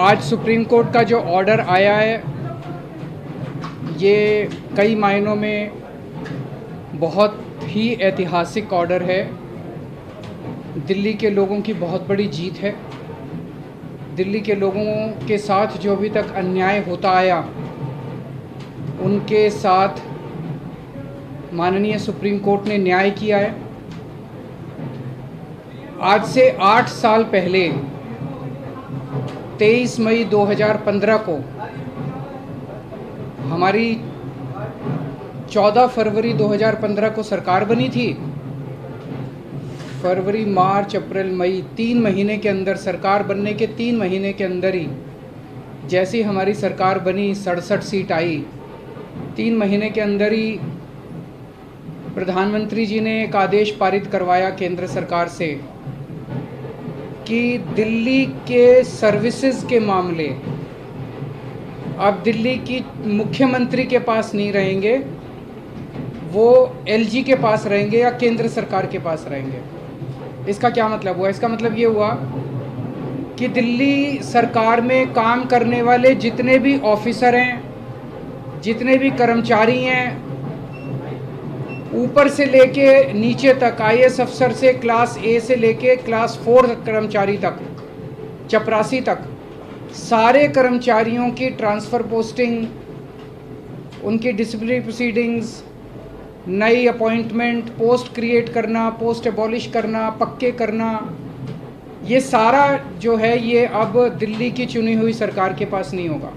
आज supreme court का जो ऑर्डर आया है ये कई मायनों में बहुत ही ऐतिहासिक ऑर्डर है। दिल्ली के लोगों की बहुत बड़ी जीत है। दिल्ली के लोगों के साथ जो अभी तक अन्याय होता आया उनके साथ माननीय सुप्रीम कोर्ट ने न्याय किया है। आज से 8 साल पहले 23 मई 2015 को हमारी 14 फरवरी 2015 को सरकार बनी थी। फरवरी, मार्च, अप्रैल, मई 3 महीने के अंदर, सरकार बनने के 3 महीने के अंदर ही जैसी हमारी सरकार बनी 67 सीट आई। 3 महीने के अंदर ही प्रधानमंत्री जी ने एक आदेश पारित करवाया केंद्र सरकार से कि दिल्ली के सर्विसेज के मामले अब दिल्ली की मुख्यमंत्री के पास नहीं रहेंगे, वो एलजी के पास रहेंगे या केंद्र सरकार के पास रहेंगे। इसका क्या मतलब हुआ? इसका मतलब ये हुआ कि दिल्ली सरकार में काम करने वाले जितने भी ऑफिसर हैं, जितने भी कर्मचारी हैं, ऊपर से लेके नीचे तक, आईएएस अफसर से क्लास ए से लेके क्लास 4 कर्मचारी तक, चपरासी तक, सारे कर्मचारियों की ट्रांसफ़र पोस्टिंग, उनकी डिसिप्लिनरी प्रोसीडिंग्स, नई अपॉइंटमेंट, पोस्ट क्रिएट करना, पोस्ट एबॉलिश करना, पक्के करना, ये सारा जो है ये अब दिल्ली की चुनी हुई सरकार के पास नहीं होगा।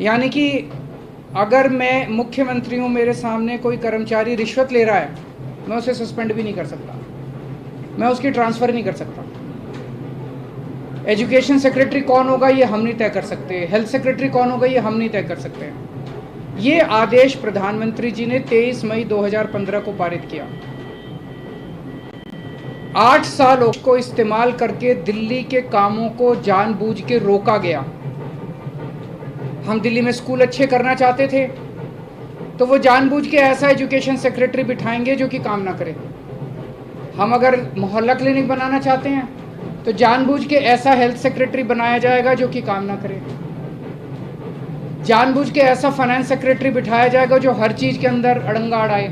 यानी कि अगर मैं मुख्यमंत्री हूँ, मेरे सामने कोई कर्मचारी रिश्वत ले रहा है, मैं उसे सस्पेंड भी नहीं कर सकता, मैं उसकी ट्रांसफ़र नहीं कर सकता। एजुकेशन सेक्रेटरी कौन होगा ये हम नहीं तय कर सकते, हेल्थ सेक्रेटरी कौन होगा ये हम नहीं तय कर सकते। ये आदेश प्रधानमंत्री जी ने 23 मई 2015 को पारित किया। 8 साल को इस्तेमाल करके दिल्ली के कामों को जानबूझ के रोका गया। हम दिल्ली में स्कूल अच्छे करना चाहते थे तो वो जानबूझ के ऐसा एजुकेशन सेक्रेटरी बिठाएंगे जो कि काम ना करे। हम अगर मोहल्ला क्लिनिक बनाना चाहते हैं तो जानबूझ के ऐसा हेल्थ सेक्रेटरी बनाया जाएगा जो कि काम ना करे। जानबूझ के ऐसा फाइनेंस सेक्रेटरी बिठाया जाएगा जो हर चीज़ के अंदर अड़ंगा अड़ाए।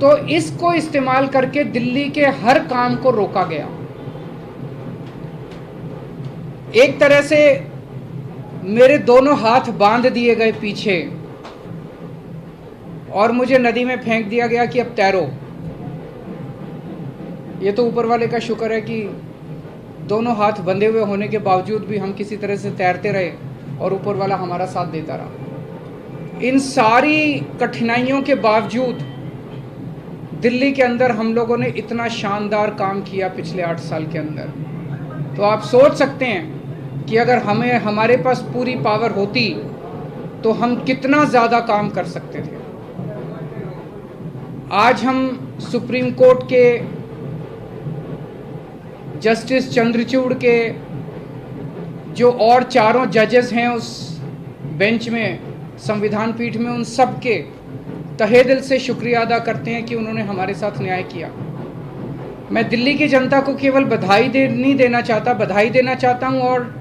तो इसको इस्तेमाल करके दिल्ली के हर काम को रोका गया। एक तरह से मेरे दोनों हाथ बांध दिए गए पीछे और मुझे नदी में फेंक दिया गया कि अब तैरो। ये तो ऊपर वाले का शुक्र है कि दोनों हाथ बंधे हुए होने के बावजूद भी हम किसी तरह से तैरते रहे और ऊपर वाला हमारा साथ देता रहा। इन सारी कठिनाइयों के बावजूद दिल्ली के अंदर हम लोगों ने इतना शानदार काम किया पिछले 8 साल के अंदर। तो आप सोच सकते हैं कि अगर हमारे पास पूरी पावर होती तो हम कितना ज़्यादा काम कर सकते थे। आज हम सुप्रीम कोर्ट के जस्टिस चंद्रचूड़ के जो और चारों जजेस हैं उस बेंच में, संविधान पीठ में, उन सब के तहे दिल से शुक्रिया अदा करते हैं कि उन्होंने हमारे साथ न्याय किया। मैं दिल्ली की जनता को केवल बधाई नहीं देना चाहता, बधाई देना चाहता हूं और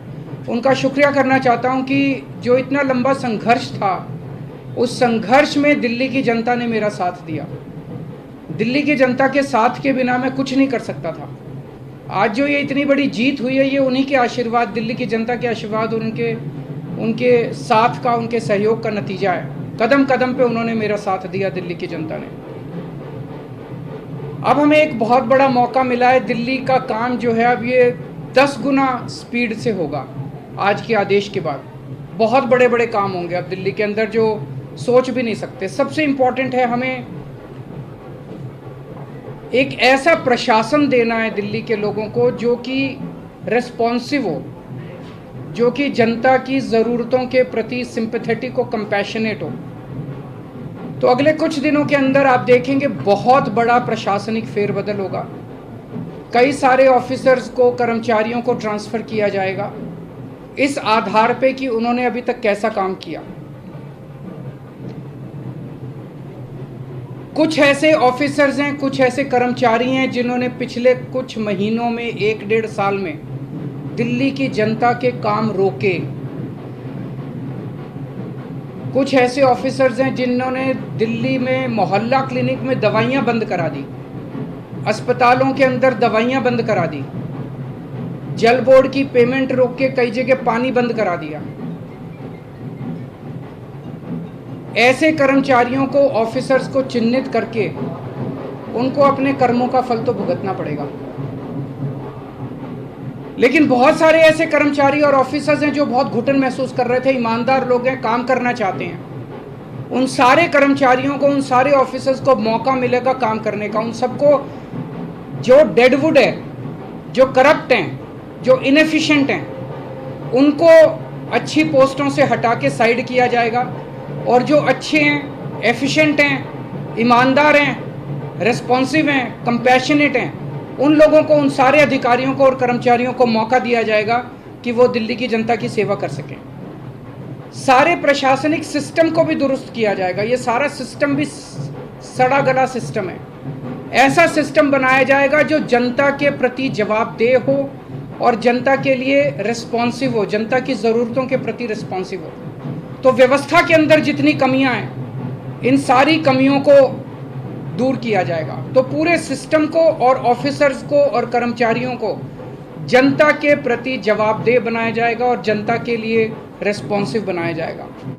उनका शुक्रिया करना चाहता हूं कि जो इतना लंबा संघर्ष था, उस संघर्ष में दिल्ली की जनता ने मेरा साथ दिया। दिल्ली की जनता के साथ के बिना मैं कुछ नहीं कर सकता था। आज जो ये इतनी बड़ी जीत हुई है ये उन्हीं के आशीर्वाद, दिल्ली की जनता के आशीर्वाद, उनके साथ का, उनके सहयोग का नतीजा है। कदम कदम पे उन्होंने मेरा साथ दिया दिल्ली की जनता ने। अब हमें एक बहुत बड़ा मौका मिला है। दिल्ली का काम जो है अब ये 10 गुना स्पीड से होगा। आज के आदेश के बाद बहुत बड़े बड़े काम होंगे अब दिल्ली के अंदर जो सोच भी नहीं सकते। सबसे इम्पोर्टेंट है हमें एक ऐसा प्रशासन देना है दिल्ली के लोगों को जो कि रिस्पॉन्सिव हो, जो कि जनता की ज़रूरतों के प्रति सिंपैथेटिक हो, कंपैशनेट हो। तो अगले कुछ दिनों के अंदर आप देखेंगे बहुत बड़ा प्रशासनिक फेरबदल होगा। कई सारे ऑफिसर्स को, कर्मचारियों को ट्रांसफ़र किया जाएगा इस आधार पे कि उन्होंने अभी तक कैसा काम किया। कुछ ऐसे ऑफिसर्स हैं, कुछ ऐसे कर्मचारी हैं जिन्होंने पिछले कुछ महीनों में, 1 डेढ़ साल में दिल्ली की जनता के काम रोके। कुछ ऐसे ऑफिसर्स हैं जिन्होंने दिल्ली में मोहल्ला क्लिनिक में दवाइयां बंद करा दी, अस्पतालों के अंदर दवाइयां बंद करा दी, जल बोर्ड की पेमेंट रोक के कई जगह पानी बंद करा दिया। ऐसे कर्मचारियों को, ऑफिसर्स को चिन्हित करके उनको अपने कर्मों का फल तो भुगतना पड़ेगा। लेकिन बहुत सारे ऐसे कर्मचारी और ऑफिसर्स हैं जो बहुत घुटन महसूस कर रहे थे, ईमानदार लोग हैं, काम करना चाहते हैं। उन सारे कर्मचारियों को, उन सारे ऑफिसर्स को मौका मिलेगा काम करने का। उन सबको जो डेडवुड है, जो करप्ट हैं, जो इनएफिशिएंट हैं, उनको अच्छी पोस्टों से हटा के साइड किया जाएगा, और जो अच्छे हैं, एफिशिएंट हैं, ईमानदार हैं, रिस्पॉन्सिव हैं, कंपैशनेट हैं, उन लोगों को, उन सारे अधिकारियों को और कर्मचारियों को मौका दिया जाएगा कि वो दिल्ली की जनता की सेवा कर सकें। सारे प्रशासनिक सिस्टम को भी दुरुस्त किया जाएगा। ये सारा सिस्टम भी सड़ा गला सिस्टम है। ऐसा सिस्टम बनाया जाएगा जो जनता के प्रति जवाबदेह हो और जनता के लिए रिस्पॉन्सिव हो, जनता की ज़रूरतों के प्रति रिस्पॉन्सिव हो। तो व्यवस्था के अंदर जितनी कमियां हैं, इन सारी कमियों को दूर किया जाएगा। तो पूरे सिस्टम को और ऑफिसर्स को और कर्मचारियों को जनता के प्रति जवाबदेह बनाया जाएगा और जनता के लिए रिस्पॉन्सिव बनाया जाएगा।